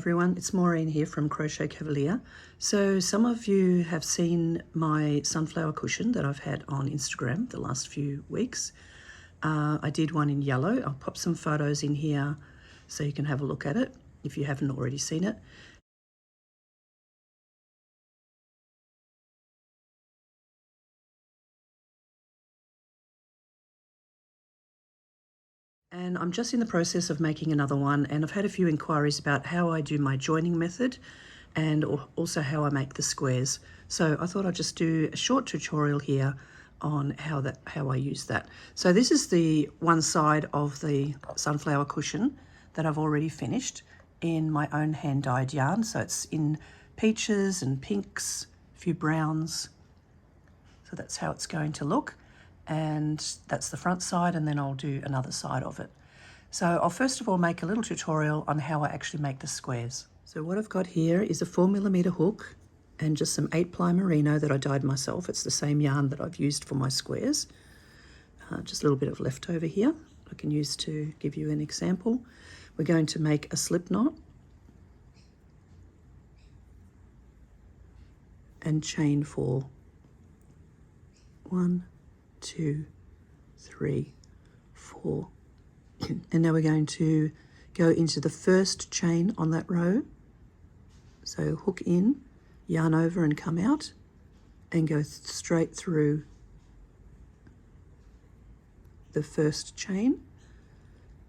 everyone, it's Maureen here from CrochetCavalier. So some of you have seen my sunflower cushion that I've had on Instagram the last few weeks. I did one in yellow. I'll pop some photos in here so you can have a look at it if you haven't already seen it. And I'm just in the process of making another one, and I've had a few inquiries about how I do my joining method and also how I make the squares. So I thought I'd just do a short tutorial here on how I use that. So this is the one side of the sunflower cushion that I've already finished in my own hand-dyed yarn. So it's in peaches and pinks, a few browns. So that's how it's going to look. And that's the front side, and then I'll do another side of it. So I'll first of all make a little tutorial on how I actually make the squares. So what I've got here is a 4mm hook and just some 8-ply merino that I dyed myself. It's the same yarn that I've used for my squares. Just a little bit of leftover here I can use to give you an example. We're going to make a slip knot and chain 4. 1, 2, 3, 4. And now we're going to go into the first chain on that row. So hook in, yarn over and come out, and go straight through the first chain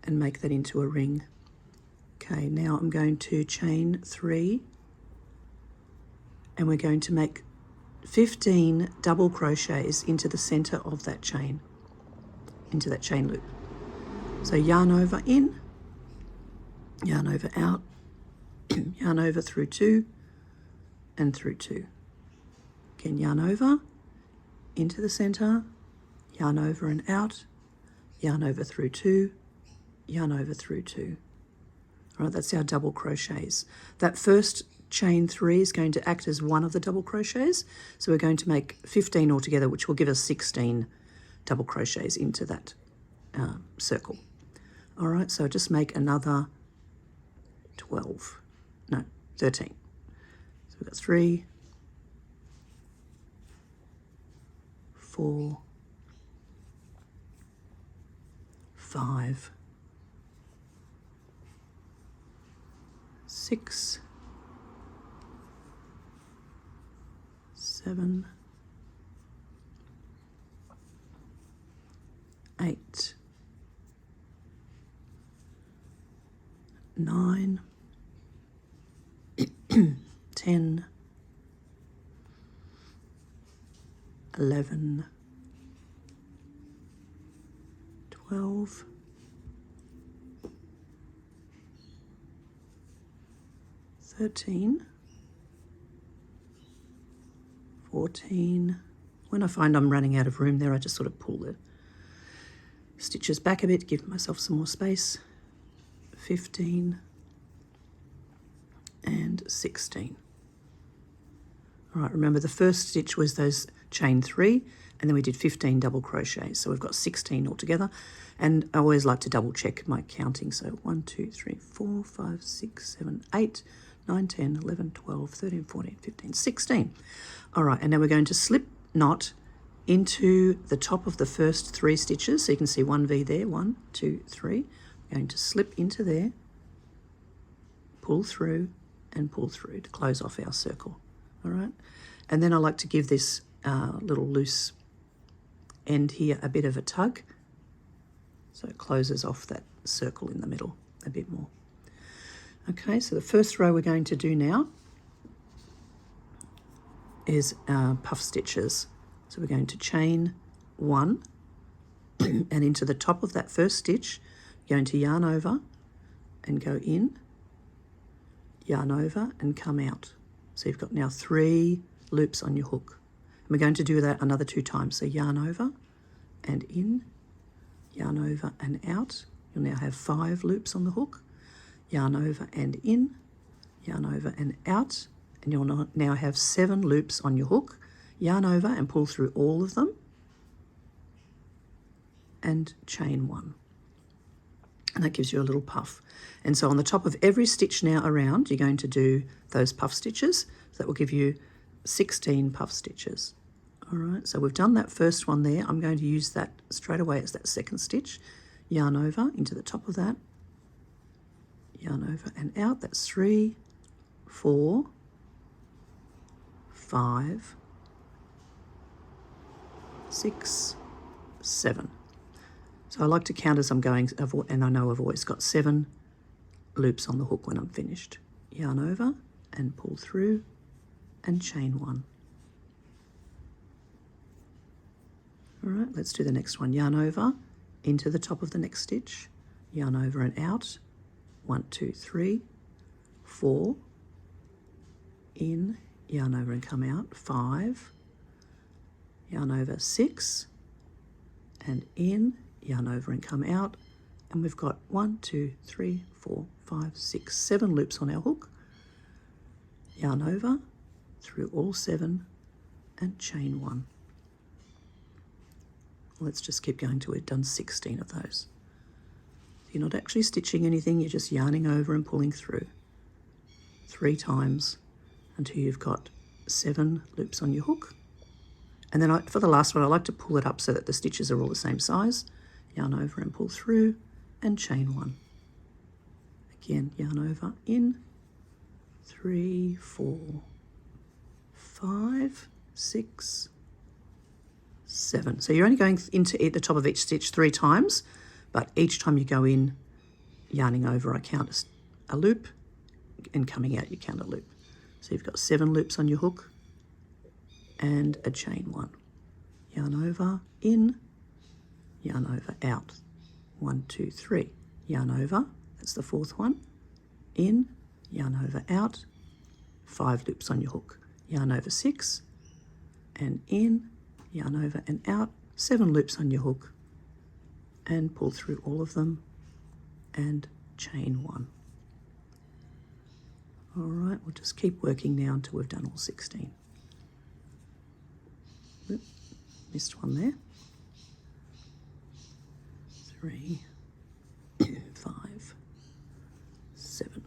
and make that into a ring. Okay, now I'm going to chain 3, and we're going to make 15 double crochets into the center of that chain, into that chain loop. So yarn over in, yarn over out, yarn over through 2 and through 2. Again, yarn over into the center, yarn over and out, yarn over through 2, yarn over through 2. All right, that's our double crochets. That first chain 3 is going to act as one of the double crochets. So we're going to make 15 altogether, which will give us 16 double crochets into that circle. All right, so just make another 13. So we've got 3, 4, 5, 6, 7, 8, 9, 10, 11, 12, 13, 14. When I find I'm running out of room there, I just sort of pull the stitches back a bit, give myself some more space. 15 and 16. All right, remember the first stitch was those chain 3, and then we did 15 double crochets. So we've got 16 altogether. And I always like to double check my counting. So 1, 2, 3, 4, 5, 6, 7, 8, 9, 10, 11, 12, 13, 14, 15, 16. All right, and now we're going to slip knot into the top of the first 3 stitches. So you can see 1 V there, 1, 2, 3. We're going to slip into there, pull through, and pull through to close off our circle. All right, and then I like to give this little loose end here a bit of a tug, so it closes off that circle in the middle a bit more. Okay, so the first row we're going to do now is puff stitches. So we're going to chain 1 and into the top of that first stitch, you're going to yarn over and go in, yarn over and come out. So you've got now 3 loops on your hook. And we're going to do that another 2 times. So yarn over and in, yarn over and out. You'll now have 5 loops on the hook. Yarn over and in, yarn over and out, and you'll now have 7 loops on your hook. Yarn over and pull through all of them and chain 1. and that gives you a little puff. And so on the top of every stitch now around, you're going to do those puff stitches. So that will give you 16 puff stitches. All right, so we've done that first one there. I'm going to use that straight away as that second stitch. Yarn over into the top of that, yarn over and out. That's 3, 4, 5, 6, 7. So I like to count as I'm going, and I know I've always got 7 loops on the hook when I'm finished. Yarn over and pull through and chain 1. All right, let's do the next one. Yarn over into the top of the next stitch, yarn over and out. 1, 2, 3, 4, in, yarn over and come out. 5, yarn over, 6, and in, yarn over and come out. And we've got 1, 2, 3, 4, 5, 6, 7 loops on our hook. Yarn over through all 7 and chain 1. Let's just keep going till we've done 16 of those. You're not actually stitching anything, you're just yarning over and pulling through 3 times until you've got 7 loops on your hook. And then for the last one, I like to pull it up so that the stitches are all the same size. Yarn over and pull through and chain 1. Again, yarn over, in, 3, 4, 5, 6, 7. So you're only going into the top of each stitch 3 times, but each time you go in, yarning over, I count a loop, and coming out, you count a loop. So you've got 7 loops on your hook and a chain 1. Yarn over, in, yarn over, out. 1, 2, 3. Yarn over, that's the 4th one. In, yarn over, out. 5 loops on your hook. Yarn over 6, and in, yarn over and out. 7 loops on your hook, and pull through all of them and chain 1. All right, we'll just keep working now until we've done all 16. Oop, missed one there. 3, 5, 7.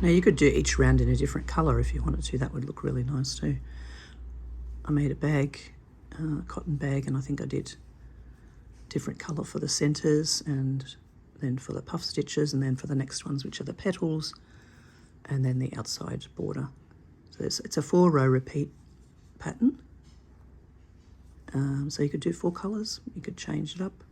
Now you could do each round in a different colour if you wanted to. That would look really nice too. I made a bag, cotton bag, and I think I did different colour for the centres, and then for the puff stitches, and then for the next ones, which are the petals, and then the outside border. So it's a 4-row repeat pattern. So you could do 4 colours. You could change it up.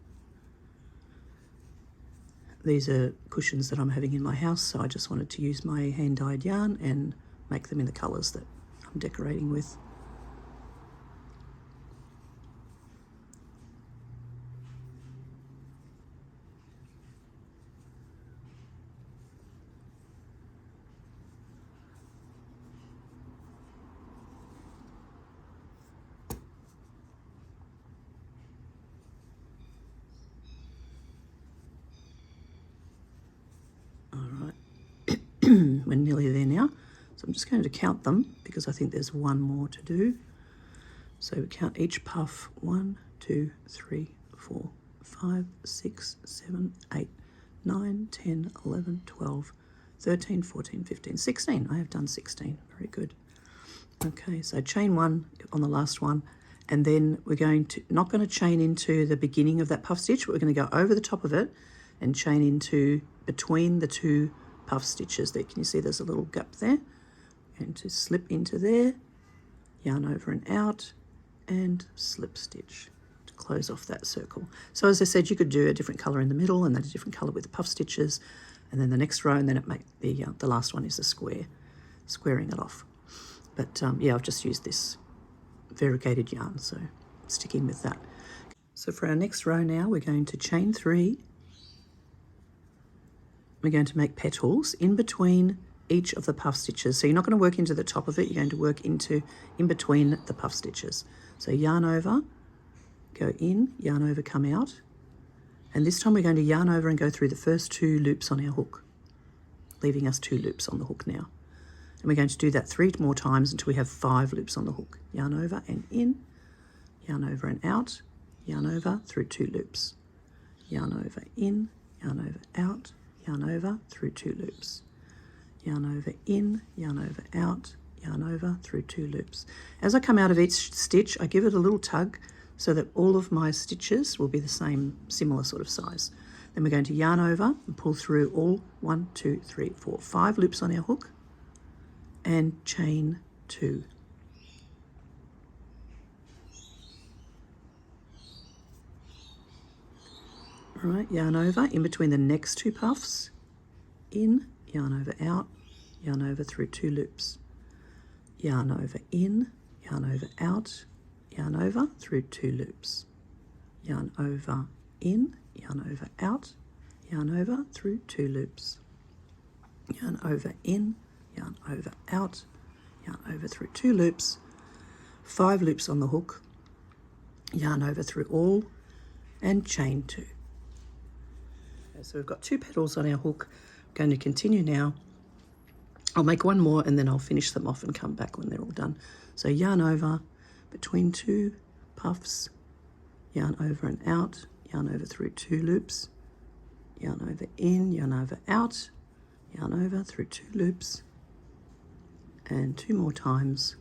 These are cushions that I'm having in my house, so I just wanted to use my hand-dyed yarn and make them in the colours that I'm decorating with. We're nearly there now, so I'm just going to count them because I think there's one more to do. So we count each puff: 1, 2, 3, 4, 5, 6, 7, 8, 9, 10, 11, 12, 13, 14, 15, 16. I have done 16. Very good. Okay, so chain 1 on the last one, and then we're going to not going to chain into the beginning of that puff stitch, but we're going to go over the top of it and chain into between the 2 puff stitches there. Can you see there's a little gap there? And to slip into there, yarn over and out, and slip stitch to close off that circle. So as I said, you could do a different colour in the middle, and then a different colour with the puff stitches, and then the next row, and then it make the last one is the square, squaring it off. But yeah, I've just used this variegated yarn, so sticking with that. So for our next row now, we're going to chain 3. We're going to make petals in between each of the puff stitches. So you're not going to work into the top of it, you're going to work in between the puff stitches. So yarn over, go in, yarn over, come out. And this time we're going to yarn over and go through the first 2 loops on our hook, leaving us 2 loops on the hook now. And we're going to do that 3 more times until we have 5 loops on the hook. Yarn over and in, yarn over and out, yarn over through 2 loops. Yarn over in, yarn over out, yarn over through 2 loops. Yarn over in, yarn over out, yarn over through 2 loops. As I come out of each stitch, I give it a little tug so that all of my stitches will be the same, similar sort of size. Then we're going to yarn over and pull through all 1, 2, 3, 4, 5 loops on our hook and chain 2. All right, yarn over in between the next 2 puffs, in, yarn over out, yarn over through 2 loops. Yarn over in, yarn over out, yarn over through 2 loops. Yarn over in, yarn over out, yarn over through 2 loops. Yarn over in, yarn over out, yarn over through 2 loops, 5 loops on the hook, yarn over through all and chain 2. Okay, so we've got 2 petals on our hook. I'm going to continue now. I'll make 1 more and then I'll finish them off and come back when they're all done. So yarn over between 2 puffs, yarn over and out, yarn over through 2 loops, yarn over in, yarn over out, yarn over through 2 loops, and 2 more times.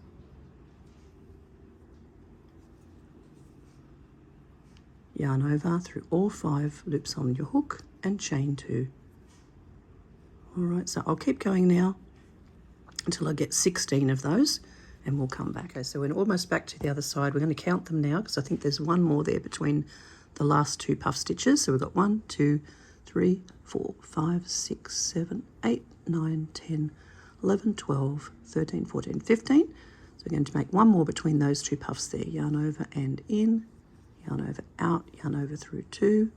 Yarn over through all 5 loops on your hook and chain 2. All right, so I'll keep going now until I get 16 of those and we'll come back. Okay, so we're almost back to the other side. We're going to count them now because I think there's 1 more there between the last 2 puff stitches. So we've got 1, 2, 3, 4, 5, 6, 7, 8, 9, 10, 11, 12, 13, 14, 15. So we're going to make 1 more between those 2 puffs there. Yarn over and in, yarn over out, yarn over through 2,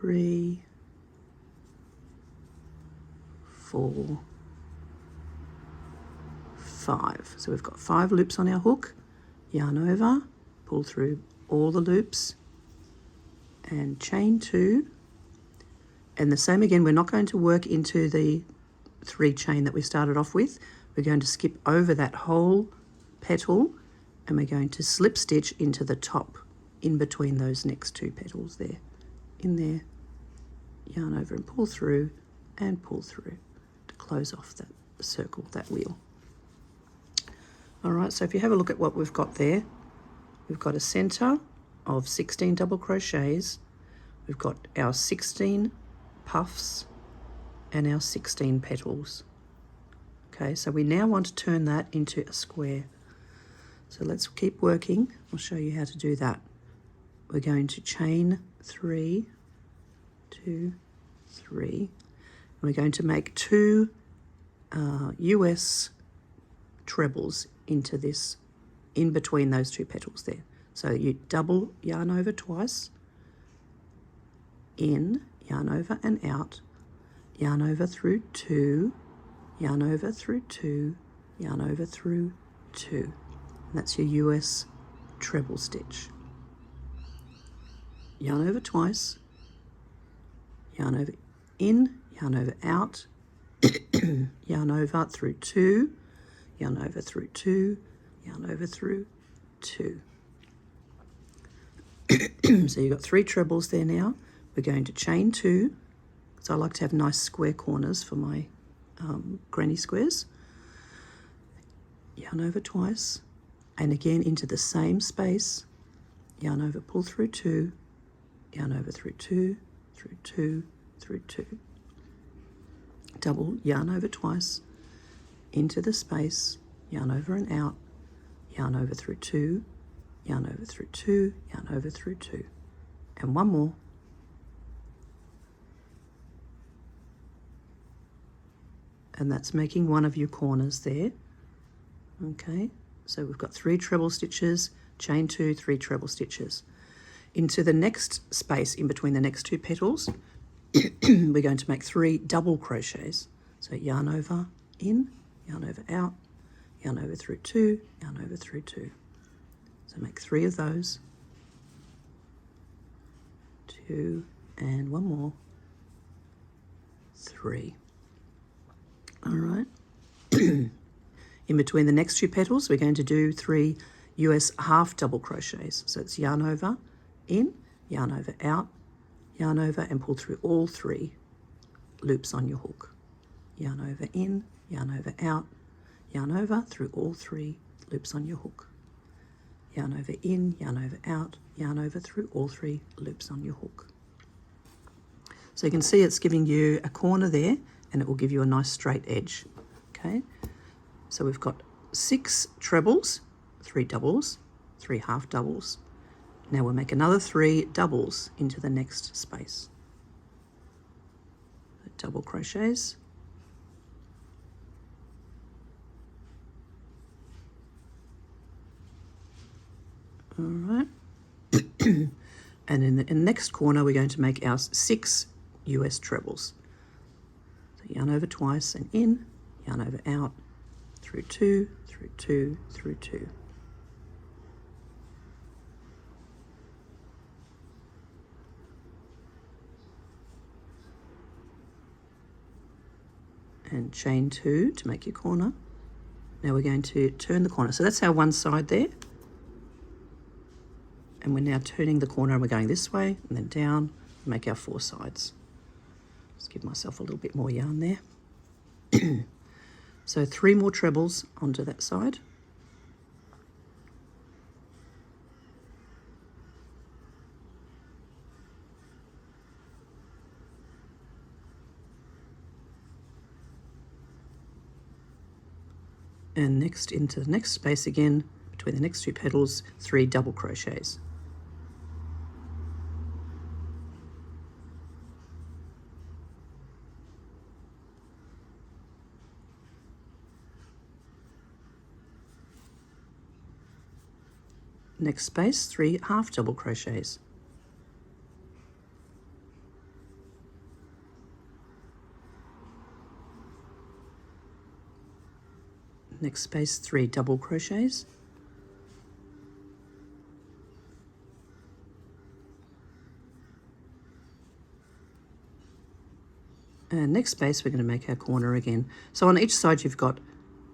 3, 4, 5. So we've got 5 loops on our hook, yarn over, pull through all the loops and chain 2. And the same again, we're not going to work into the 3 chain that we started off with. We're going to skip over that whole petal and we're going to slip stitch into the top in between those next 2 petals there. In there, yarn over and pull through to close off that circle, that wheel. All right, so if you have a look at what we've got there, we've got a center of 16 double crochets, we've got our 16 puffs and our 16 petals. Okay, so we now want to turn that into a square. So let's keep working. I'll show you how to do that. We're going to chain 3, 2, 3. And we're going to make 2 US trebles into this, in between those 2 petals there. So you double yarn over twice, in, yarn over and out, yarn over through 2, yarn over through 2, yarn over through 2. And that's your US treble stitch. Yarn over twice, yarn over in, yarn over out, yarn over through 2, yarn over through 2, yarn over through 2. So you've got 3 trebles there now. We're going to chain 2, because I like to have nice square corners for my granny squares. Yarn over twice, and again into the same space, yarn over, pull through 2, yarn over through 2, through 2, through 2. Double yarn over twice, into the space, yarn over and out, yarn over through 2, yarn over through 2, yarn over through 2. And 1 more. And that's making one of your corners there. Okay, So we've got 3 treble stitches, chain 2, 3 treble stitches. Into the next space in between the next 2 petals, we're going to make 3 double crochets. So yarn over, in, yarn over, out, yarn over through 2, yarn over through 2. So make 3 of those, 2, and 1 more, 3. All right. In between the next 2 petals, we're going to do 3 US half double crochets. So it's yarn over, in, yarn over, out, yarn over, and pull through all 3 loops on your hook. Yarn over, in, yarn over, out, yarn over through all 3 loops on your hook. Yarn over, in, yarn over, out, yarn over through all 3 loops on your hook. So you can see it's giving you a corner there, and it will give you a nice straight edge. Okay, so we've got 6 trebles, 3 doubles, 3 half doubles. Now we'll make another 3 doubles into the next space. Double crochets. All right. And in the next corner, we're going to make our 6 US trebles. So yarn over twice and in, yarn over, out, through 2, through 2, through 2. And chain 2 to make your corner. Now we're going to turn the corner. So that's our one side there. And we're now turning the corner, and we're going this way and then down, and make our 4 sides. Just give myself a little bit more yarn there. So 3 more trebles onto that side. And next into the next space again, between the next 2 petals, 3 double crochets. Next space, 3 half double crochets. Next space, 3 double crochets. And next space, we're going to make our corner again. So on each side, you've got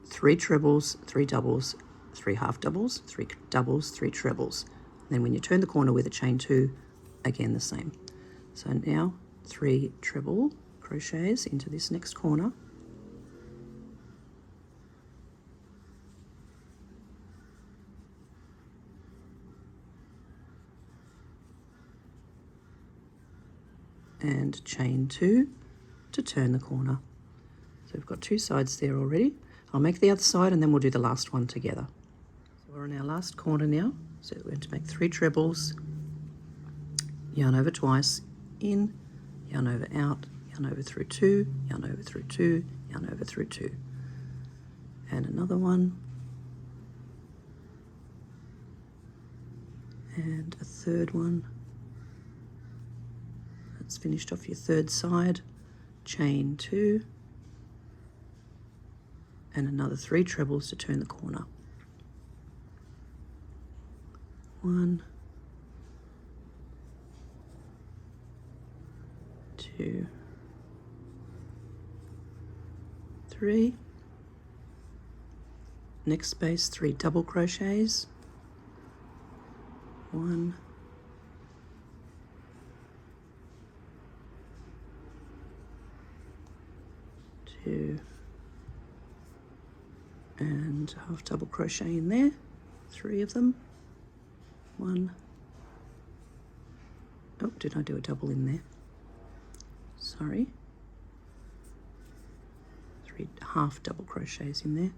3 trebles, 3 doubles, 3 half doubles, 3 doubles, 3 trebles. And then when you turn the corner with a chain 2, again the same. So now 3 treble crochets into this next corner. And chain 2 to turn the corner. So we've got 2 sides there already. I'll make the other side and then we'll do the last one together. So we're in our last corner now. So we're going to make 3 trebles, yarn over twice, in, yarn over, out, yarn over through 2, yarn over through 2, yarn over through 2. And another one. And a third one. That's finished off your third side. Chain 2. And another 3 trebles to turn the corner. 1, 2, 3. Next space, 3 double crochets. 1, 2, and half double crochet in there, 3 of them. 1, oh, did I do a double in there? Sorry. 3 half double crochets in there.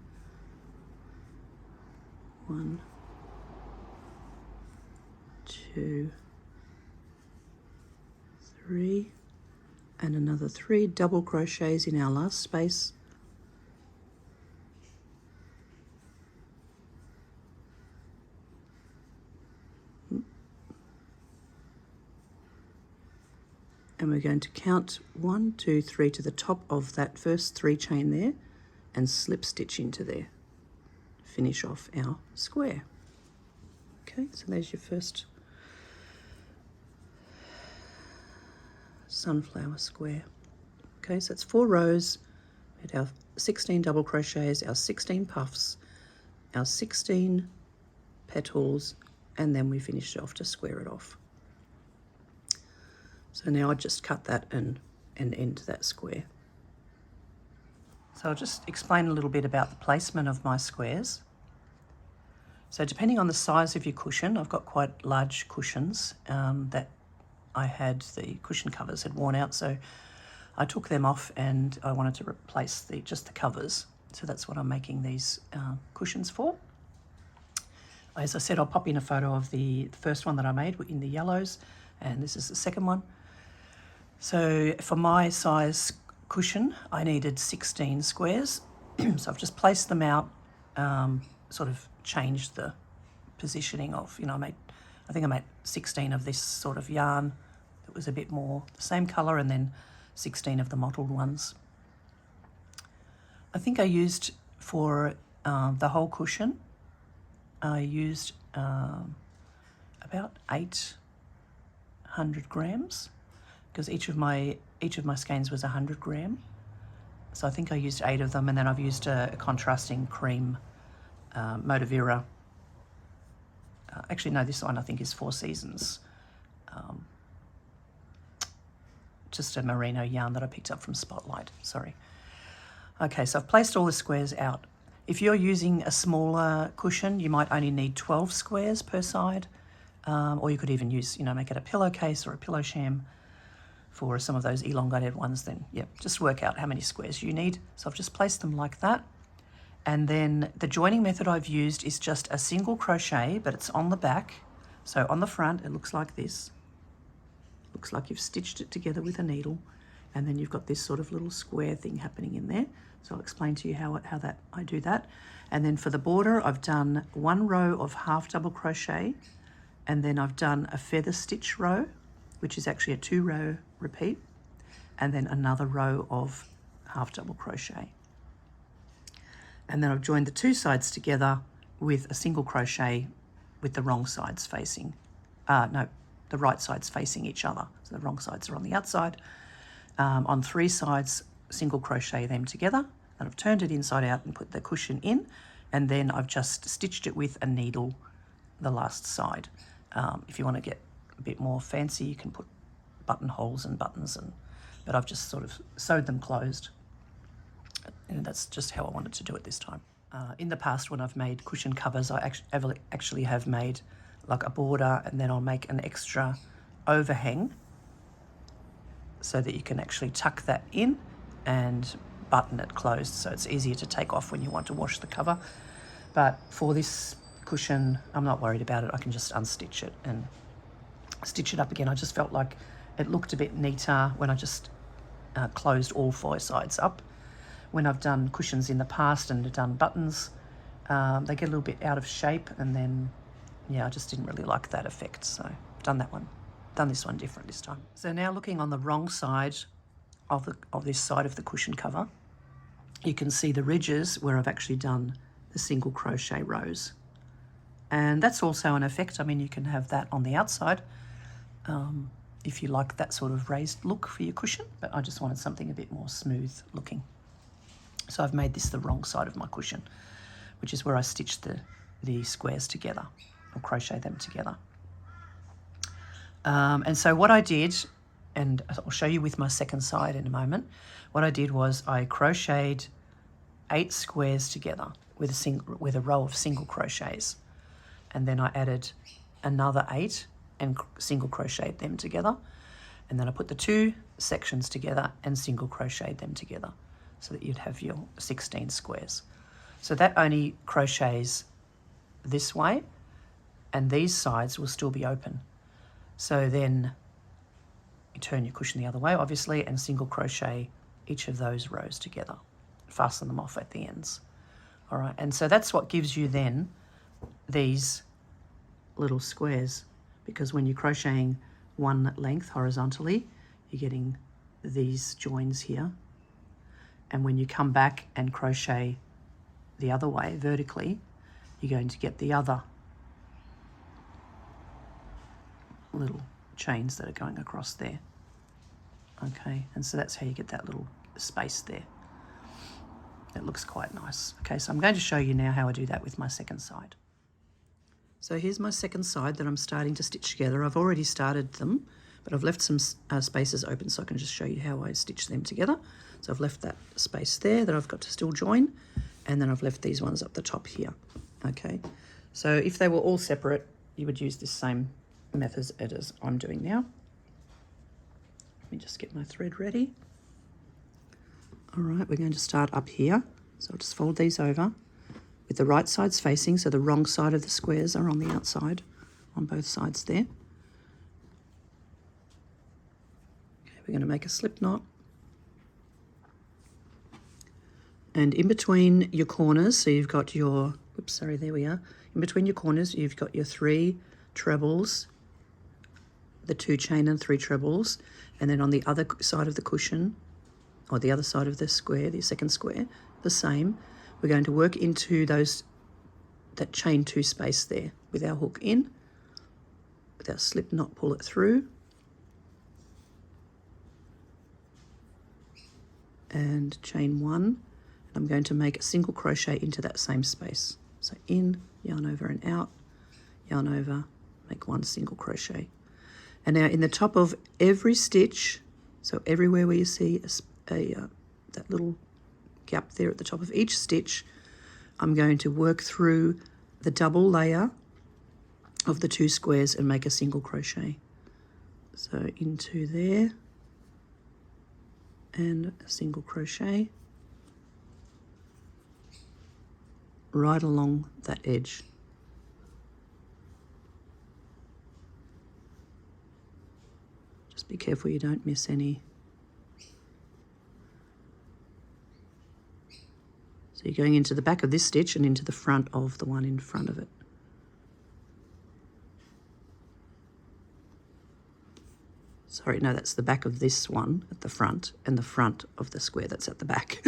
1, 2, 3, and another 3 double crochets in our last space. and we're going to count 1, 2, 3 to the top of that first 3 chain there and slip stitch into there. Finish off our square. Okay, so there's your first sunflower square. Okay, so it's 4 rows, we had our 16 double crochets, our 16 puffs, our 16 petals, and then we finished off to square it off. So now I just cut that and end that square. So I'll just explain a little bit about the placement of my squares. So depending on the size of your cushion, I've got quite large cushions that I had, the cushion covers had worn out, so I took them off and I wanted to replace just the covers. So that's what I'm making these cushions for. As I said, I'll pop in a photo of the first one that I made in the yellows, and this is the second one. So for my size cushion, I needed 16 squares. So I've just placed them out, sort of changed the positioning of, I think I made 16 of this sort of yarn that was a bit more the same colour, and then 16 of the mottled ones. I think I used for the whole cushion, I used about 800 grams, because each of my skeins was 100 gram. So I think I used 8 of them, and then I've used a contrasting cream Motivera. Actually, no, this one I think is 4 Seasons. Just a merino yarn that I picked up from Spotlight, sorry. Okay, so I've placed all the squares out. If you're using a smaller cushion, you might only need 12 squares per side, or you could even use, make it a pillowcase or a pillow sham for some of those elongated ones. Then, just work out how many squares you need. So I've just placed them like that. And then the joining method I've used is just a single crochet, but it's on the back. So on the front, it looks like this. Looks like you've stitched it together with a needle, and then you've got this sort of little square thing happening in there. So I'll explain to you how I do that. And then for the border, I've done 1 row of half double crochet, and then I've done a feather stitch row, which is actually a 2-row repeat, and then another row of half double crochet. And then I've joined the 2 sides together with a single crochet with the wrong sides facing, the right sides facing each other. So the wrong sides are on the outside. On 3 sides, single crochet them together, and I've turned it inside out and put the cushion in, and then I've just stitched it with a needle the last side. If you want to get a bit more fancy, you can put buttonholes and buttons, but I've just sort of sewed them closed, and that's just how I wanted to do it this time. In the past, when I've made cushion covers, I actually have made like a border, and then I'll make an extra overhang so that you can actually tuck that in and button it closed, so it's easier to take off when you want to wash the cover. But for this cushion, I'm not worried about it. I can just unstitch it and stitch it up again. I just felt like it looked a bit neater when I just closed all 4 sides up. When I've done cushions in the past and done buttons, they get a little bit out of shape, and then I just didn't really like that effect, so I've done this one different this time. So now looking on the wrong side of this side of the cushion cover, you can see the ridges where I've actually done the single crochet rows, and that's also an effect. I mean, you can have that on the outside if you like that sort of raised look for your cushion, but I just wanted something a bit more smooth looking. So I've made this the wrong side of my cushion, which is where I stitched the squares together, or crochet them together. And so what I did, and I'll show you with my second side in a moment, what I did was I crocheted 8 squares together with a row of single crochets, and then I added another 8 and single crocheted them together, and then I put the 2 sections together and single crocheted them together, so that you'd have your 16 squares. So that only crochets this way, and these sides will still be open. So then you turn your cushion the other way, obviously, and single crochet each of those rows together. Fasten them off at the ends. All right, and so that's what gives you then these little squares, because when you're crocheting one length horizontally, you're getting these joins here. And when you come back and crochet the other way vertically, you're going to get the other little chains that are going across there. Okay, and so that's how you get that little space there. It looks quite nice. Okay, so I'm going to show you now how I do that with my second side. So here's my second side that I'm starting to stitch together. I've already started them, but I've left some spaces open so I can just show you how I stitch them together. So I've left that space there that I've got to still join, and then I've left these ones up the top here. Okay, so if they were all separate, you would use this same method as I'm doing now. Let me just get my thread ready. All right, we're going to start up here. So I'll just fold these over with the right sides facing, so the wrong side of the squares are on the outside on both sides there. Okay, we're going to make a slip knot. And in between your corners, so you've got your, oops, sorry, there we are. In between your corners, you've got your 3 trebles, the 2 chain and 3 trebles, and then on the other side of the cushion, or the other side of the square, the second square, the same. We're going to work into that chain 2 space there with our hook in, with our slip knot, pull it through, and chain 1, and I'm going to make a single crochet into that same space. So in, yarn over and out, yarn over, make 1 single crochet. And now in the top of every stitch, so everywhere where you see that little gap there at the top of each stitch, I'm going to work through the double layer of the 2 squares and make a single crochet. So into there and a single crochet right along that edge. Just be careful you don't miss any. So you're going into the back of this stitch and into the front of the one in front of it. Sorry, no, that's the back of this one at the front and the front of the square that's at the back.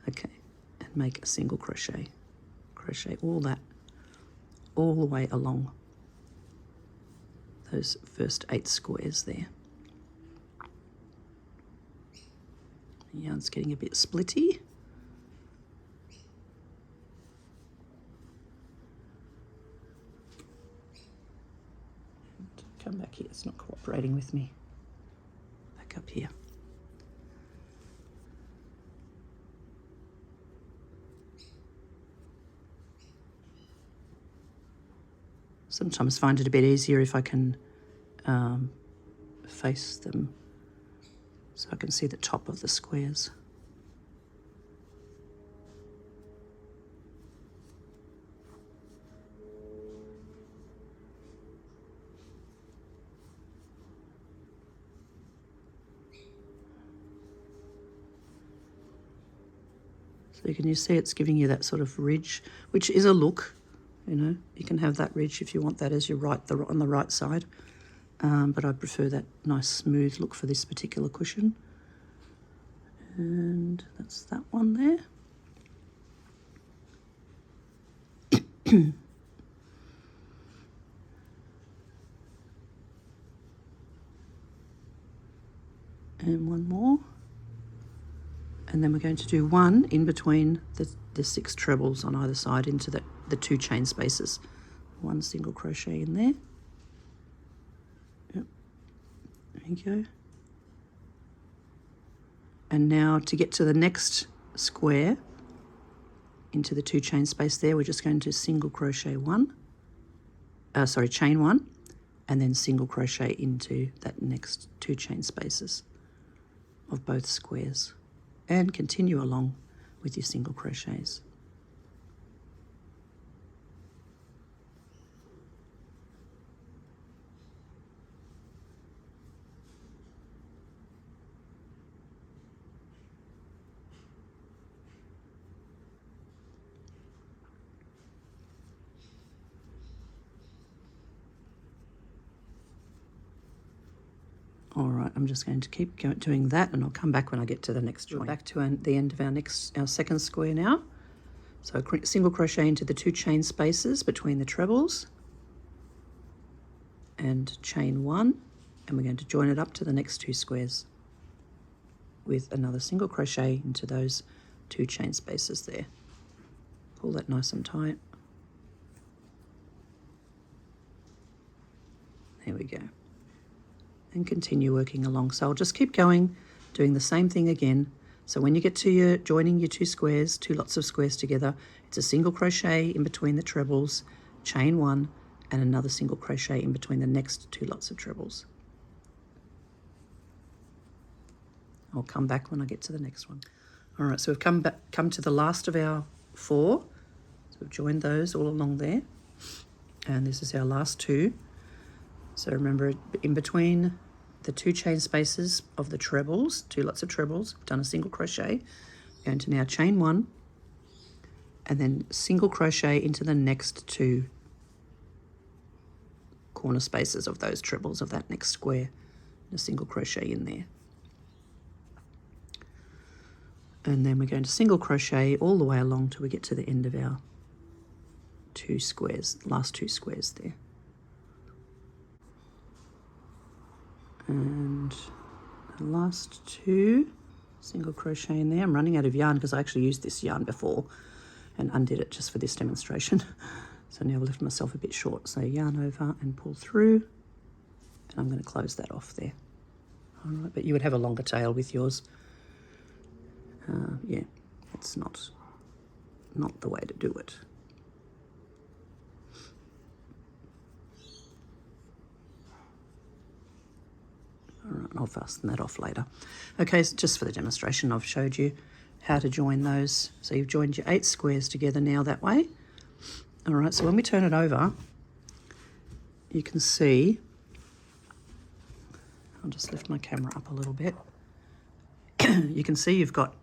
Okay, and make a single crochet. Crochet all that, all the way along those first 8 squares there. The yarn's getting a bit splitty. Come back here, it's not cooperating with me. Back up here. Sometimes find it a bit easier if I can face them so I can see the top of the squares. So can you see it's giving you that sort of ridge, which is a look, you know. You can have that ridge if you want that as your on the right side, but I prefer that nice smooth look for this particular cushion. And that's that one there. And one more. And then we're going to do 1 in between the 6 trebles on either side into the 2 chain spaces. 1 single crochet in there. Yep. There you go. And now to get to the next square into the 2 chain space there, we're just going to single crochet chain 1, and then single crochet into that next 2 chain spaces of both squares, and continue along with your single crochets. All right, I'm just going to keep doing that, and I'll come back when I get to the next joint. We're back to the end of our second square now. So single crochet into the 2 chain spaces between the trebles and chain 1, and we're going to join it up to the next 2 squares with another single crochet into those 2 chain spaces there. Pull that nice and tight. There we go. And continue working along. So I'll just keep going, doing the same thing again. So when you get to joining your 2 squares, 2 lots of squares together, it's a single crochet in between the trebles, chain 1, and another single crochet in between the next 2 lots of trebles. I'll come back when I get to the next one. All right, so we've come to the last of our 4. So we've joined those all along there, and this is our last 2. So remember, in between the 2 chain spaces of the trebles, 2 lots of trebles, we've done a single crochet. We're going to now chain 1, and then single crochet into the next 2 corner spaces of those trebles of that next square, and a single crochet in there. And then we're going to single crochet all the way along till we get to the end of our 2 squares, last 2 squares there. And the last 2, single crochet in there. I'm running out of yarn because I actually used this yarn before and undid it just for this demonstration. So now I've left myself a bit short. So yarn over and pull through, and I'm going to close that off there. All right, but you would have a longer tail with yours. Yeah, it's not the way to do it. All right, I'll fasten that off later. Okay, so just for the demonstration, I've showed you how to join those. So you've joined your 8 squares together now that way. All right, so when we turn it over, you can see, I'll just lift my camera up a little bit. You can see you've got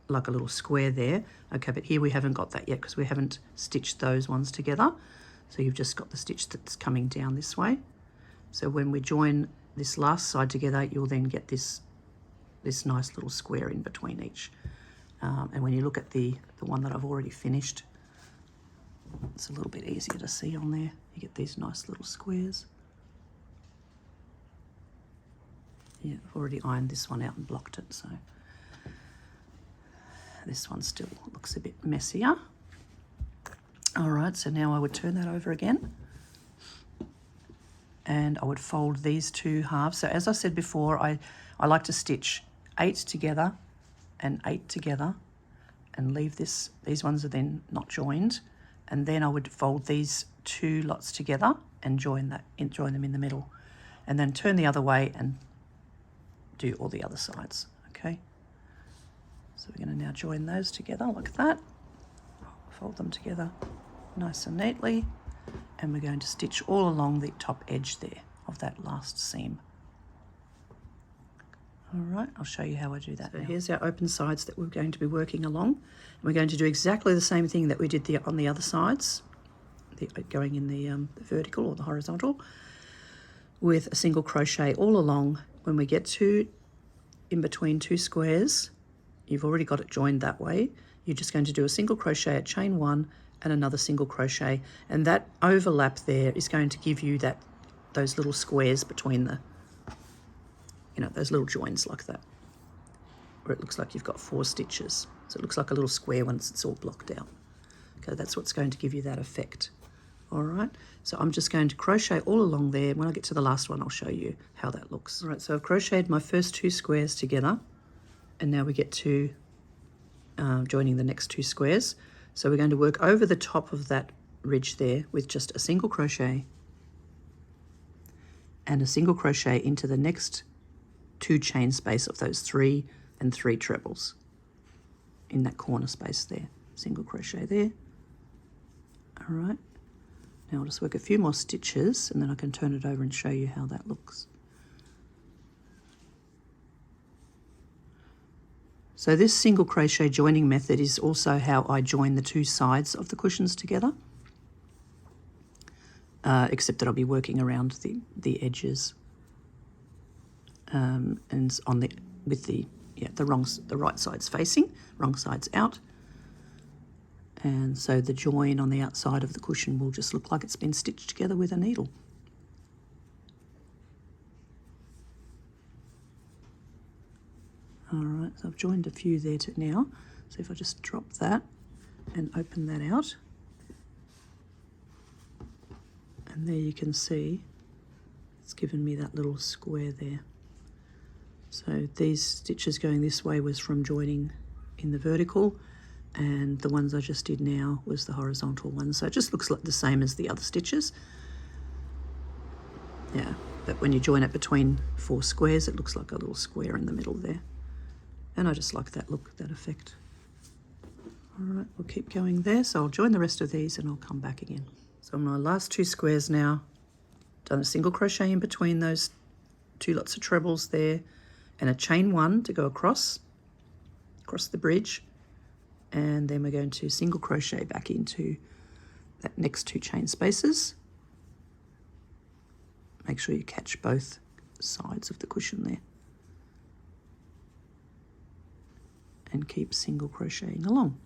like a little square there. Okay, but here we haven't got that yet because we haven't stitched those ones together. So you've just got the stitch that's coming down this way. So when we join this last side together, you'll then get this nice little square in between each. And when you look at the one that I've already finished, it's a little bit easier to see on there. You get these nice little squares. Yeah, I've already ironed this one out and blocked it, so this one still looks a bit messier. All right, so now I would turn that over again, and I would fold these 2 halves. So as I said before, I like to stitch 8 together and 8 together and leave these ones are then not joined, and then I would fold these 2 lots together and join them in the middle, and then turn the other way and do all the other sides. Okay, so we're going to now join those together like that, fold them together nice and neatly, and we're going to stitch all along the top edge there of that last seam. All right, I'll show you how I do that. So here's our open sides that we're going to be working along. And we're going to do exactly the same thing that we did on the other sides, going in the vertical or the horizontal, with a single crochet all along. When we get to in between 2 squares, you've already got it joined that way. You're just going to do a single crochet at chain 1 and another single crochet, and that overlap there is going to give you those little squares between the, those little joins like that, where it looks like you've got 4 stitches. So it looks like a little square once it's all blocked out. Okay, that's what's going to give you that effect. All right, so I'm just going to crochet all along there. When I get to the last one, I'll show you how that looks. All right, so I've crocheted my first 2 squares together, and now we get to joining the next 2 squares. So we're going to work over the top of that ridge there with just a single crochet and a single crochet into the next 2 chain space of those 3 and 3 trebles in that corner space there. Single crochet there. All right. Now I'll just work a few more stitches and then I can turn it over and show you how that looks. So this single crochet joining method is also how I join the 2 sides of the cushions together, except that I'll be working around the edges. and on the with the right side's facing, wrong side's out. And so the join on the outside of the cushion will just look like it's been stitched together with a needle. All right, so I've joined a few there now. So if I just drop that and open that out, and there you can see it's given me that little square there. So these stitches going this way was from joining in the vertical, and the ones I just did now was the horizontal ones. So it just looks like the same as the other stitches. Yeah, but when you join it between 4 squares, it looks like a little square in the middle there. And I just like that look, that effect. All right, we'll keep going there. So I'll join the rest of these and I'll come back again. So my last 2 squares now, done a single crochet in between those 2 lots of trebles there, and a chain 1 to go across the bridge, and then we're going to single crochet back into that next 2 chain spaces. Make sure you catch both sides of the cushion there, and keep single crocheting along.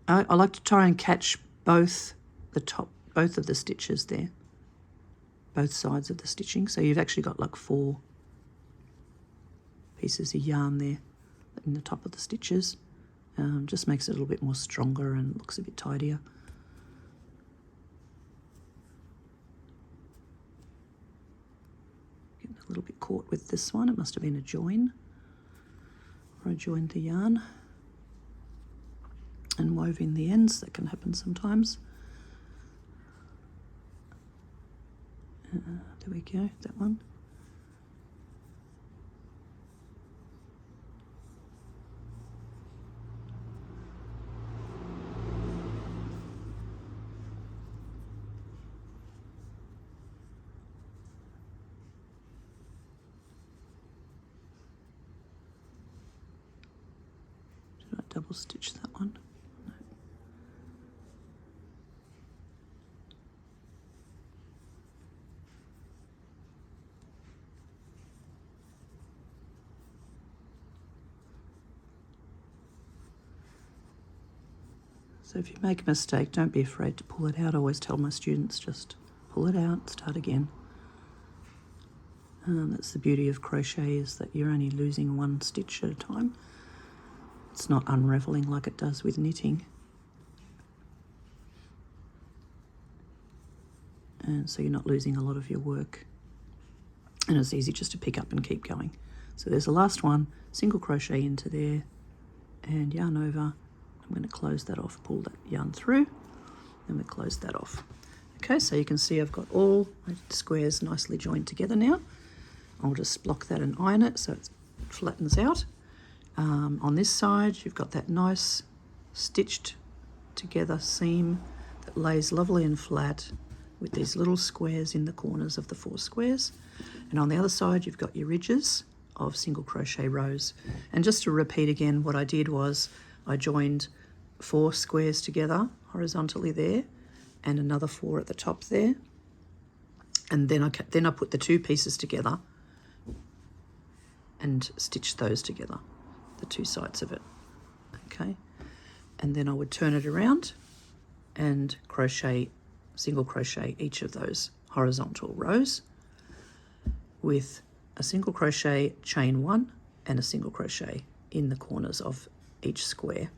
I like to try and catch both of the stitches there, both sides of the stitching. So you've actually got like 4 pieces of yarn there in the top of the stitches. Just makes it a little bit more stronger and looks a bit tidier. Getting a little bit caught with this one. It must have been a join, or I joined the yarn and wove in the ends. That can happen sometimes. There we go, that one. Did I double stitch that one? No. So if you make a mistake, don't be afraid to pull it out. I always tell my students, just pull it out, start again. That's the beauty of crochet, is that you're only losing 1 stitch at a time. It's not unraveling like it does with knitting. And so you're not losing a lot of your work. And it's easy just to pick up and keep going. So there's the last one, single crochet into there and yarn over. I'm going to close that off, pull that yarn through, and we close that off. Okay, so you can see I've got all my squares nicely joined together now. I'll just block that and iron it so it flattens out. On this side, you've got that nice stitched together seam that lays lovely and flat with these little squares in the corners of the 4 squares. And on the other side, you've got your ridges of single crochet rows. And just to repeat again, what I did was I joined 4 squares together horizontally there, and another 4 at the top there, and then I put the 2 pieces together and stitched those together, the 2 sides of it. Okay, and then I would turn it around and single crochet each of those horizontal rows with a single crochet, chain 1, and a single crochet in the corners of each square,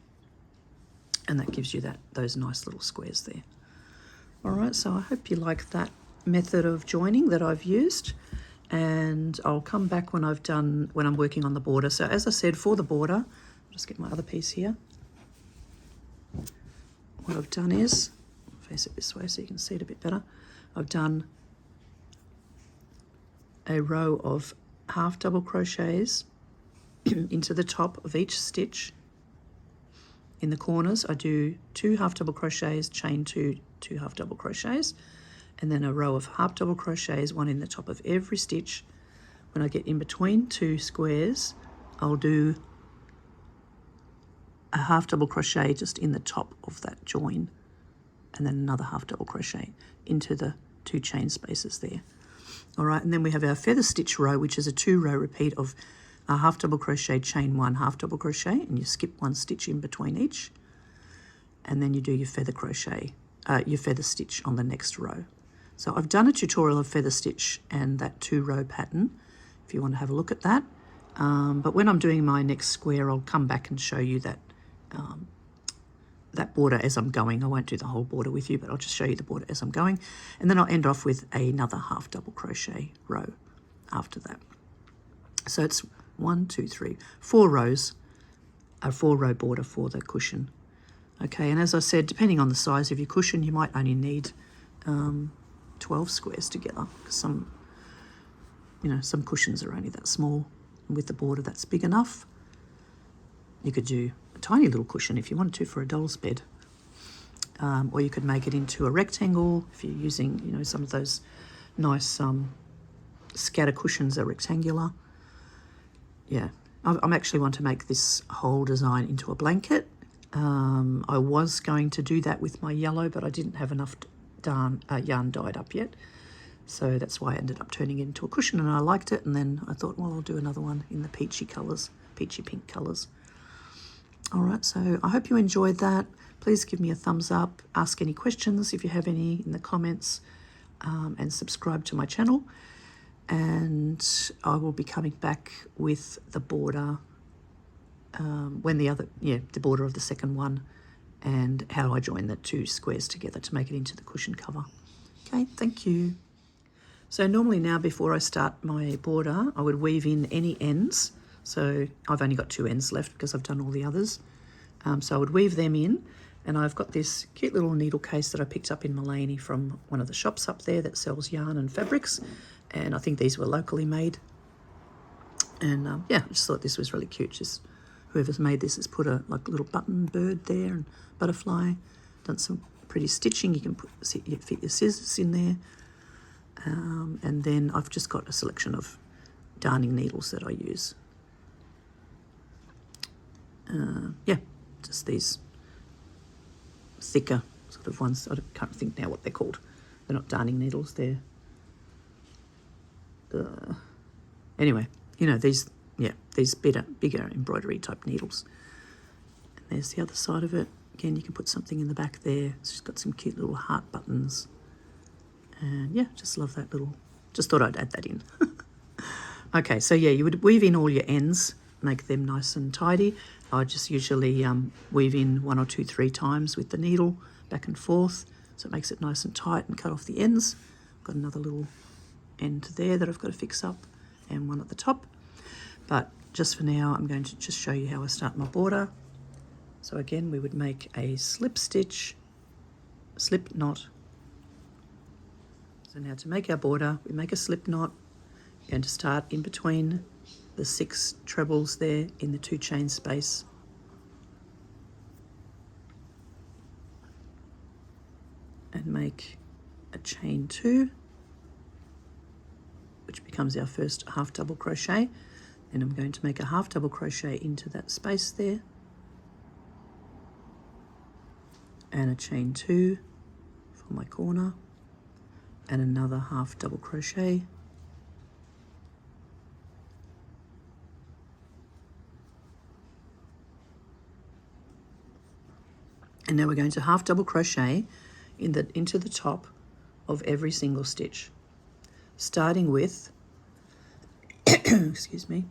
and that gives you those nice little squares there. All right, so I hope you like that method of joining that I've used, and I'll come back when I'm working on the border. So as I said, for the border, I'll just get my other piece here. What I've done is, face it this way so you can see it a bit better, I've done a row of half double crochets into the top of each stitch. In the corners, I do 2 half double crochets, chain 2 half double crochets, and then a row of half double crochets, 1 in the top of every stitch. When I get in between 2 squares, I'll do a half double crochet just in the top of that join and then another half double crochet into the 2 chain spaces there. All right, and then we have our feather stitch row, which is a 2-row repeat of a half double crochet, chain 1, half double crochet, and you skip 1 stitch in between each, and then you do your feather crochet, your feather stitch on the next row. So I've done a tutorial of feather stitch and that 2-row pattern, if you want to have a look at that. But when I'm doing my next square, I'll come back and show you that that border as I'm going. I won't do the whole border with you, but I'll just show you the border as I'm going. And then I'll end off with another half double crochet row after that. So it's 1, 2, 3, 4 rows, a 4-row border for the cushion. Okay, and as I said, depending on the size of your cushion, you might only need 12 squares together, because some cushions are only that small. And with the border that's big enough, you could do a tiny little cushion if you wanted to for a doll's bed. Or you could make it into a rectangle if you're using, some of those nice scatter cushions are rectangular. Yeah, I actually want to make this whole design into a blanket. I was going to do that with my yellow, but I didn't have enough yarn dyed up yet. So that's why I ended up turning it into a cushion, and I liked it. And then I thought, well, I'll do another one in the peachy colours, peachy pink colours. All right, so I hope you enjoyed that. Please give me a thumbs up, ask any questions if you have any in the comments, and subscribe to my channel. And I will be coming back with the border, the border of the second one, and how I join the 2 squares together to make it into the cushion cover. Okay, thank you. So normally now, before I start my border, I would weave in any ends. So I've only got 2 ends left because I've done all the others. So I would weave them in, and I've got this cute little needle case that I picked up in Mullaney from one of the shops up there that sells yarn and fabrics, and I think these were locally made. And I just thought this was really cute. Just whoever's made this has put a little button bird there and butterfly, done some pretty stitching. You can fit your scissors in there. And then I've just got a selection of darning needles that I use. Just these thicker sort of ones. I can't think now what they're called. They're not darning needles, they're... anyway, these bigger embroidery type needles. And there's the other side of it. Again, you can put something in the back there. It's just got some cute little heart buttons. And yeah, just love that little, just thought I'd add that in. Okay, so yeah, you would weave in all your ends, make them nice and tidy. I just usually weave in 1 or 2, 3 times with the needle, back and forth, so it makes it nice and tight, and cut off the ends. Got another little end there that I've got to fix up, and one at the top. But just for now, I'm going to just show you how I start my border. So again, we would make a slip stitch, slip knot. So now to make our border, we make a slip knot. We're going to start in between the 6 trebles there in the 2 chain space. And make a chain 2, which becomes our first half double crochet. Then I'm going to make a half double crochet into that space there. And a chain 2 for my corner. And another half double crochet. And now we're going to half double crochet into the top of every single stitch, starting with, excuse me,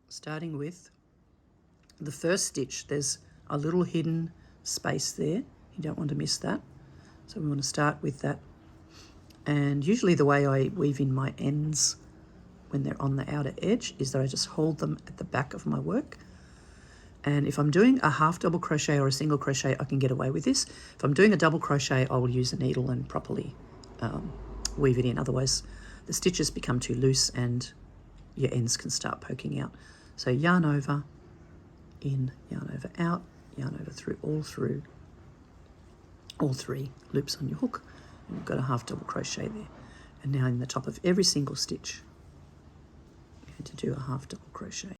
starting with the first stitch. There's a little hidden space there. You don't want to miss that. So we want to start with that. And usually the way I weave in my ends when they're on the outer edge is that I just hold them at the back of my work. And if I'm doing a half double crochet or a single crochet, I can get away with this. If I'm doing a double crochet, I will use a needle and properly weave it in. Otherwise, the stitches become too loose and your ends can start poking out. So yarn over, in, yarn over, out, yarn over through all 3 loops on your hook. And you've got a half double crochet there. And now in the top of every single stitch, I'm going to do a half double crochet.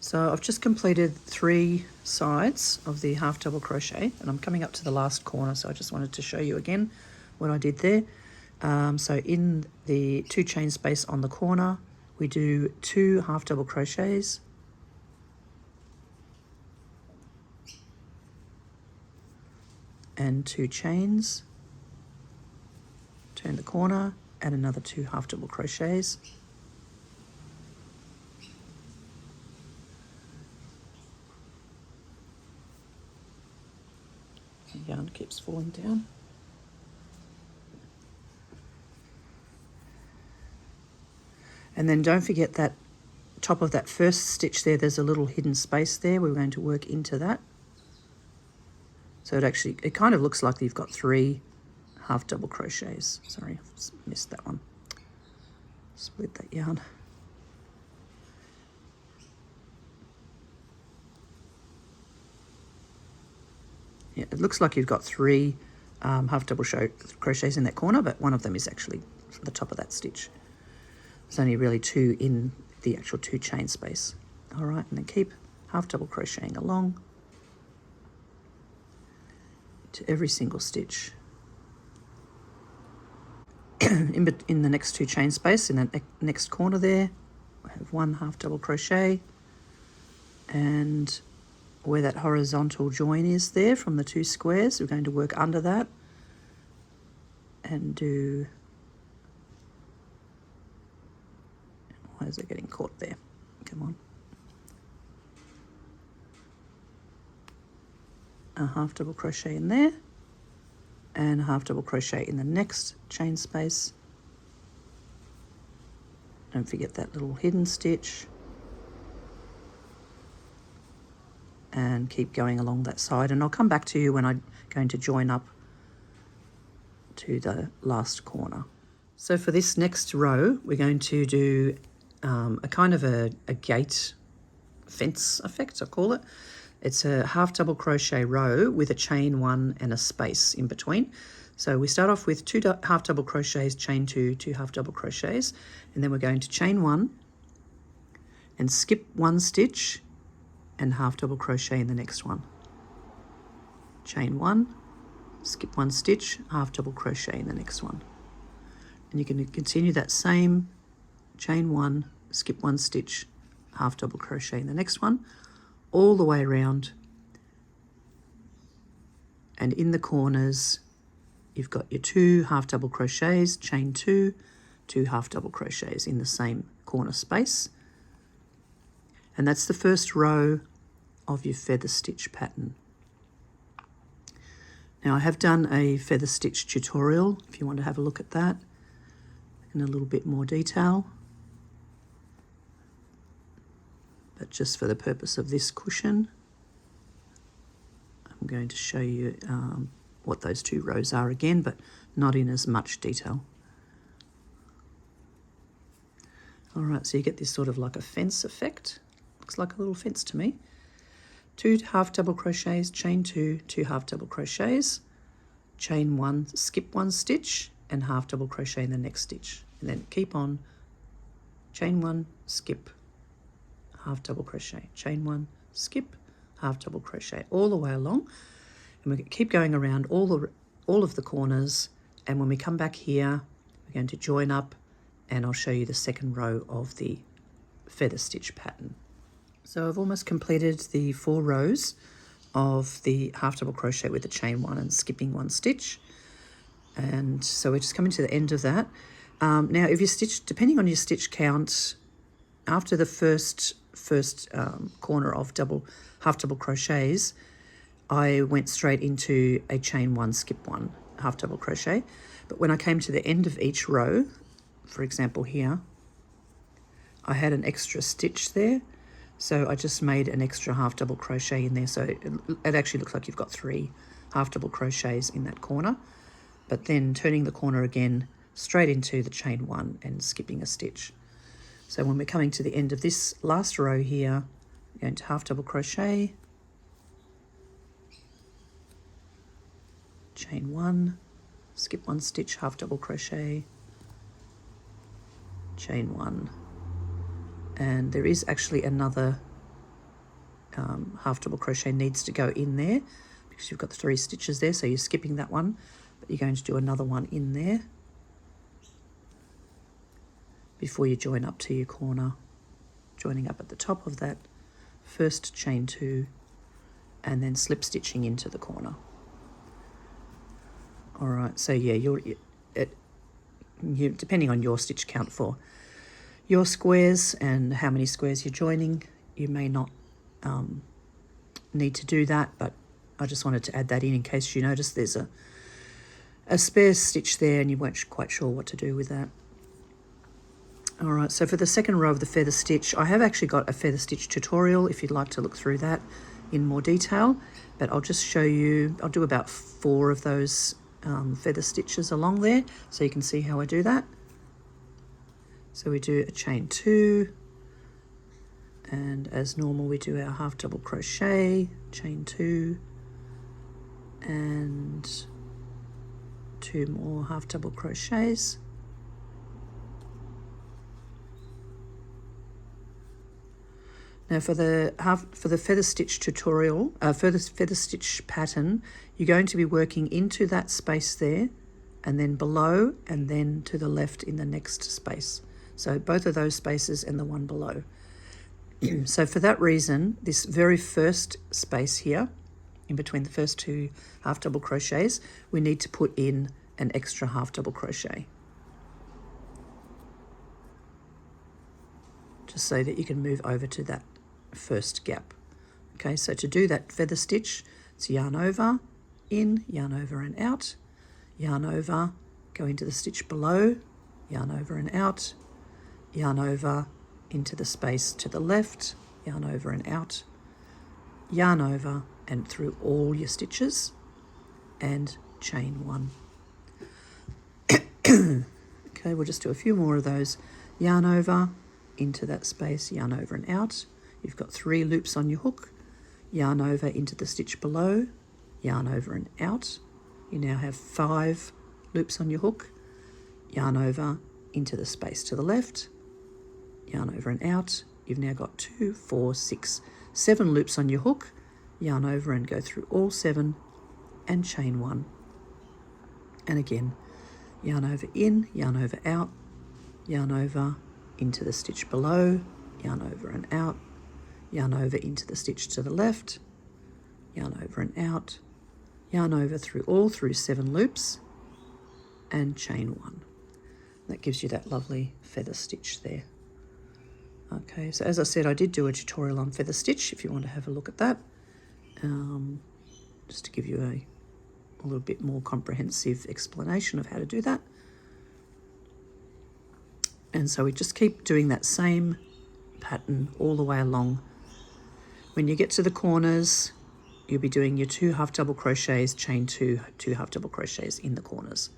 So I've just completed 3 sides of the half double crochet, and I'm coming up to the last corner, so I just wanted to show you again what I did there. So in the 2 chain space on the corner, we do 2 half double crochets, and 2 chains, turn the corner, add another 2 half double crochets, the yarn keeps falling down. And then don't forget that top of that first stitch there, there's a little hidden space there. We're going to work into that. So it kind of looks like you've got 3 half double crochets. Sorry, I've missed that one. Split that yarn. Yeah, it looks like you've got 3 half double crochets in that corner, but one of them is actually the top of that stitch. There's only really 2 in the actual 2 chain space. All right, and then keep half double crocheting along to every single stitch. in the next 2 chain space, in the next corner there, I have 1 half double crochet, and where that horizontal join is there from the 2 squares, we're going to work under that and do, why is it getting caught there? Come on. A half double crochet in there, and a half double crochet in the next chain space. Don't forget that little hidden stitch, and keep going along that side, and I'll come back to you when I'm going to join up to the last corner. So for this next row, we're going to do a kind of a gate fence effect, I call it. It's a half double crochet row with a chain 1 and a space in between. So we start off with 2 half double crochets, chain 2, 2 half double crochets, and then we're going to chain 1 and skip 1 stitch and half double crochet in the next one. Chain 1, skip 1 stitch, half double crochet in the next one. And you can continue that same chain 1, skip 1 stitch, half double crochet in the next one, all the way around. And in the corners, you've got your 2 half double crochets, chain 2, 2 half double crochets in the same corner space. And that's the first row of your feather stitch pattern. Now I have done a feather stitch tutorial if you want to have a look at that in a little bit more detail. But just for the purpose of this cushion, I'm going to show you what those 2 rows are again, but not in as much detail. All right, so you get this sort of like a fence effect. Looks like a little fence to me. 2 half double crochets, chain 2, 2 half double crochets, chain 1, skip 1 stitch, and half double crochet in the next stitch. And then keep on, chain 1, skip, half double crochet, chain 1, skip, half double crochet, all the way along. And we keep going around all of the corners, and when we come back here, we're going to join up, and I'll show you the second row of the feather stitch pattern. So I've almost completed the 4 rows of the half double crochet with the chain 1 and skipping 1 stitch. And so we're just coming to the end of that. Now if you stitch, depending on your stitch count, after the first corner of half double crochets, I went straight into a chain 1, skip 1, half double crochet. But when I came to the end of each row, for example here, I had an extra stitch there, so I just made an extra half double crochet in there. So it actually looks like you've got 3 half double crochets in that corner, but then turning the corner again straight into the chain 1 and skipping a stitch. So when we're coming to the end of this last row here, we're going to half double crochet, chain 1, skip 1 stitch, half double crochet, chain 1, and there is actually another half double crochet needs to go in there because you've got the 3 stitches there, so you're skipping that one, but you're going to do another one in there before you join up to your corner, joining up at the top of that first chain 2 and then slip stitching into the corner. All right, so yeah, you depending on your stitch count for your squares and how many squares you're joining, you may not need to do that, but I just wanted to add that in case you notice there's a spare stitch there and you weren't quite sure what to do with that. All right, so for the second row of the feather stitch, I have actually got a feather stitch tutorial if you'd like to look through that in more detail, but I'll just show you, I'll do about 4 of those feather stitches along there so you can see how I do that. So we do a chain 2, and as normal we do our half double crochet, chain 2, and 2 more half double crochets. Now for the feather stitch tutorial, for the feather stitch pattern, you're going to be working into that space there, and then below, and then to the left in the next space. So both of those spaces and the one below. So for that reason, this very first space here, in between the first 2 half double crochets, we need to put in an extra half double crochet, just so that you can move over to that first gap. Okay, so to do that feather stitch, it's yarn over, in, yarn over and out, yarn over, go into the stitch below, yarn over and out, yarn over into the space to the left, yarn over and out, yarn over and through all your stitches, and chain 1. Okay, we'll just do a few more of those. Yarn over into that space, yarn over and out. You've got 3 loops on your hook, yarn over into the stitch below, yarn over and out. You now have 5 loops on your hook, yarn over into the space to the left, yarn over and out. You've now got 2, 4, 6, 7 loops on your hook, yarn over and go through all 7 and chain 1. And again, yarn over in, yarn over out, yarn over into the stitch below, yarn over and out, yarn over into the stitch to the left, yarn over and out, yarn over through 7 loops and chain 1. That gives you that lovely feather stitch there. Okay, so as I said, I did do a tutorial on feather stitch if you want to have a look at that, just to give you a little bit more comprehensive explanation of how to do that. And so we just keep doing that same pattern all the way along. When you get to the corners, you'll be doing your 2 half double crochets, chain 2, 2 half double crochets in the corners,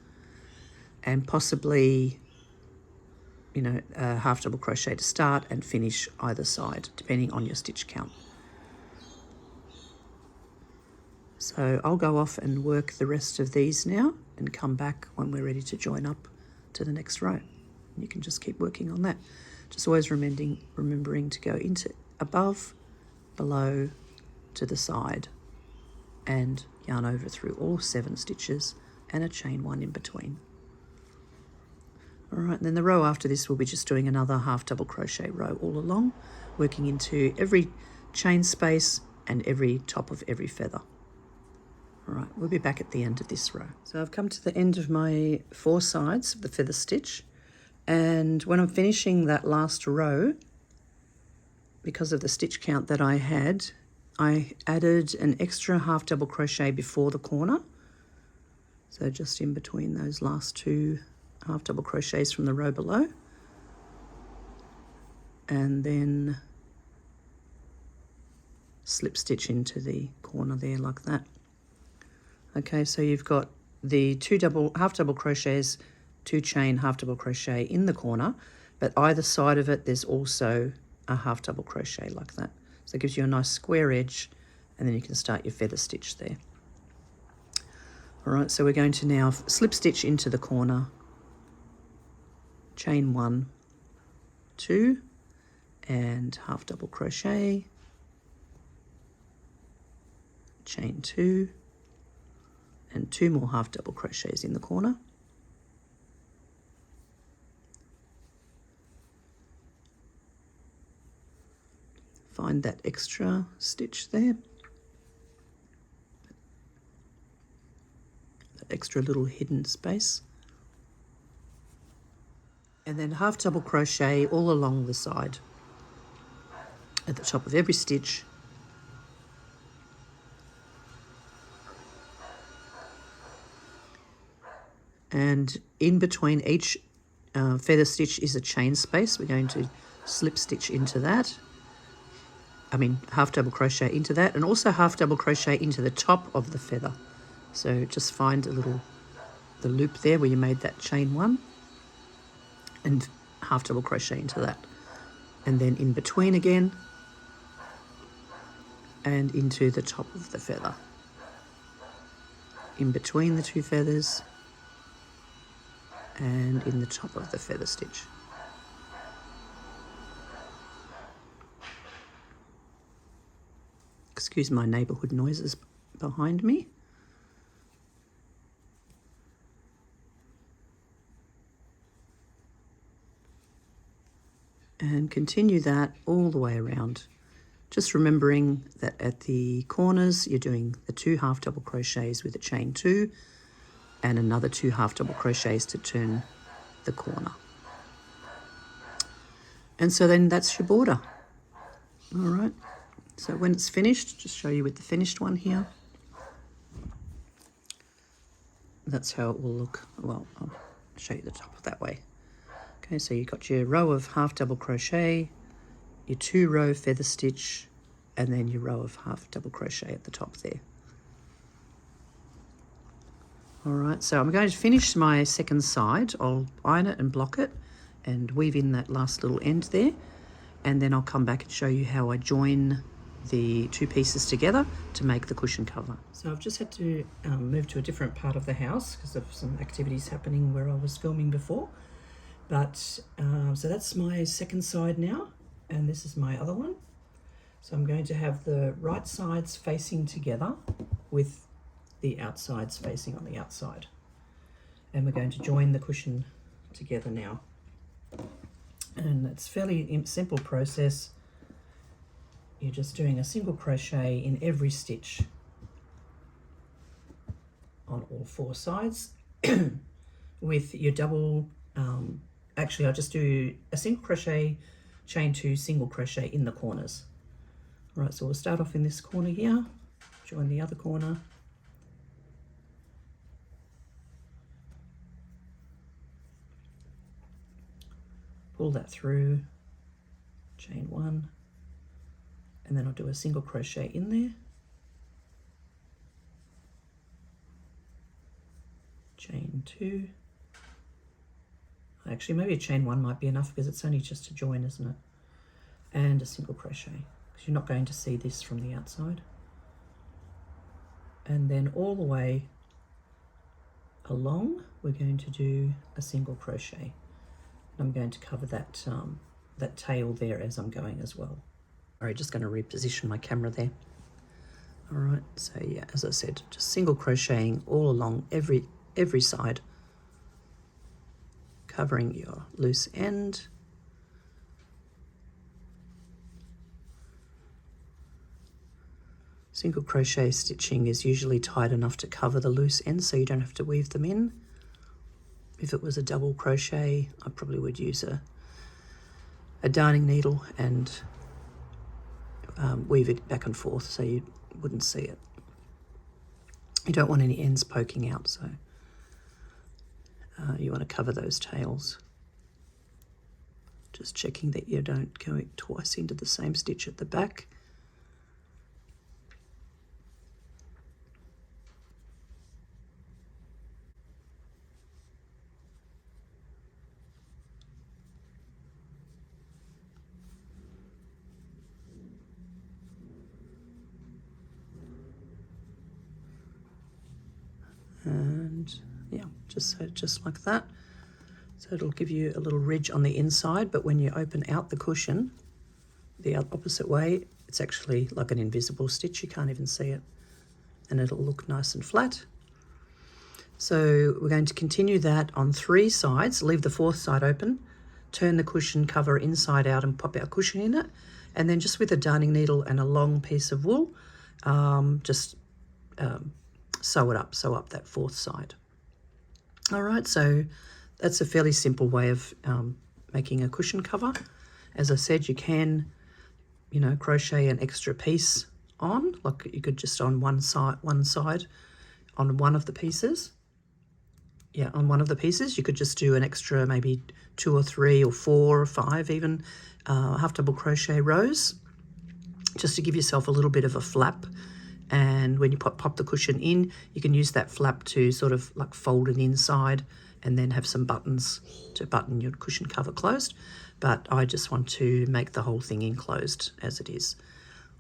and possibly, you know, a half double crochet to start and finish either side, depending on your stitch count. So I'll go off and work the rest of these now and come back when we're ready to join up to the next row. You can just keep working on that. Just always remembering to go into above, below, to the side, and yarn over through all 7 stitches and a chain 1 in between. All right, and then the row after this we'll be just doing another half double crochet row all along, working into every chain space and every top of every feather. All right, we'll be back at the end of this row. So I've come to the end of my 4 sides of the feather stitch, and when I'm finishing that last row, because of the stitch count that I had, I added an extra half double crochet before the corner. So just in between those last 2 half double crochets from the row below. And then slip stitch into the corner there like that. Okay, so you've got the 2 half double crochets, 2 chain half double crochet in the corner, but either side of it there's also a half double crochet like that. So it gives you a nice square edge, and then you can start your feather stitch there. All right, so we're going to now slip stitch into the corner, chain 1, 2, and half double crochet, chain 2, and 2 more half double crochets in the corner. Find that extra stitch there, that extra little hidden space, and then half double crochet all along the side at the top of every stitch. And in between each feather stitch is a chain space. We're going to slip stitch into that. Half double crochet into that, and also half double crochet into the top of the feather. So just find the loop there where you made that chain 1, and half double crochet into that. And then in between again, and into the top of the feather. In between the 2 feathers, and in the top of the feather stitch. Excuse my neighbourhood noises behind me. And continue that all the way around. Just remembering that at the corners you're doing the 2 half double crochets with a chain 2 and another 2 half double crochets to turn the corner. And so then that's your border. All right. So when it's finished, just show you with the finished one here. That's how it will look. Well, I'll show you the top that way. Okay, so you've got your row of half double crochet, your 2 row feather stitch, and then your row of half double crochet at the top there. All right, so I'm going to finish my second side. I'll iron it and block it and weave in that last little end there, and then I'll come back and show you how I join the 2 pieces together to make the cushion cover. So I've just had to move to a different part of the house because of some activities happening where I was filming before. But so that's my second side now, and this is my other one. So I'm going to have the right sides facing together with the outsides facing on the outside. And we're going to join the cushion together now. And it's fairly simple process. You're just doing a single crochet in every stitch on all 4 sides with your double, actually I'll just do a single crochet, chain 2, single crochet in the corners. All right, so we'll start off in this corner here, join the other corner, pull that through, chain 1, and then I'll do a single crochet in there, chain 2, actually maybe a chain 1 might be enough because it's only just to join, isn't it, and a single crochet because you're not going to see this from the outside, and then all the way along we're going to do a single crochet. I'm going to cover that that tail there as I'm going as well. All right, just going to reposition my camera there. All right, so yeah, as I said, just single crocheting all along every side, covering your loose end. Single crochet stitching is usually tight enough to cover the loose ends so you don't have to weave them in. If it was a double crochet, I probably would use a darning needle and weave it back and forth so you wouldn't see it. You don't want any ends poking out, so you want to cover those tails. Just checking that you don't go twice into the same stitch at the back. And yeah, just like that. So it'll give you a little ridge on the inside, but when you open out the cushion the opposite way, it's actually like an invisible stitch. You can't even see it. and it'll look nice and flat. So we're going to continue that on 3 sides, leave the 4th side open, turn the cushion cover inside out and pop our cushion in it, and then just with a darning needle and a long piece of wool, sew up that 4th side. All right, so that's a fairly simple way of making a cushion cover. As I said, you can, crochet an extra piece on, like you could just on one side on one of the pieces. Yeah, on one of the pieces, you could just do an extra maybe 2 or 3 or 4 or 5 even half double crochet rows, just to give yourself a little bit of a flap. And when you pop the cushion in, you can use that flap to sort of like fold it inside and then have some buttons to button your cushion cover closed. But I just want to make the whole thing enclosed as it is.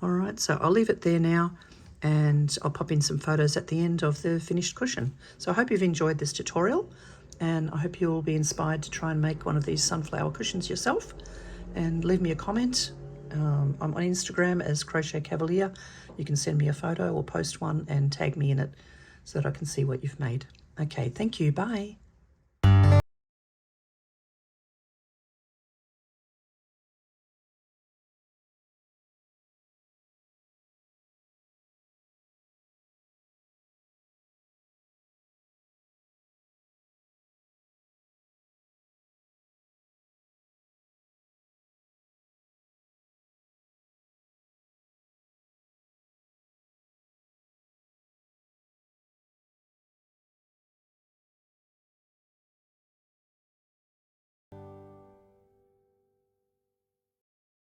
All right, so I'll leave it there now, and I'll pop in some photos at the end of the finished cushion. So I hope you've enjoyed this tutorial, and I hope you'll be inspired to try and make one of these sunflower cushions yourself. And leave me a comment. I'm on Instagram as CrochetCavalier. You can send me a photo or post one and tag me in it so that I can see what you've made. Okay, thank you. Bye.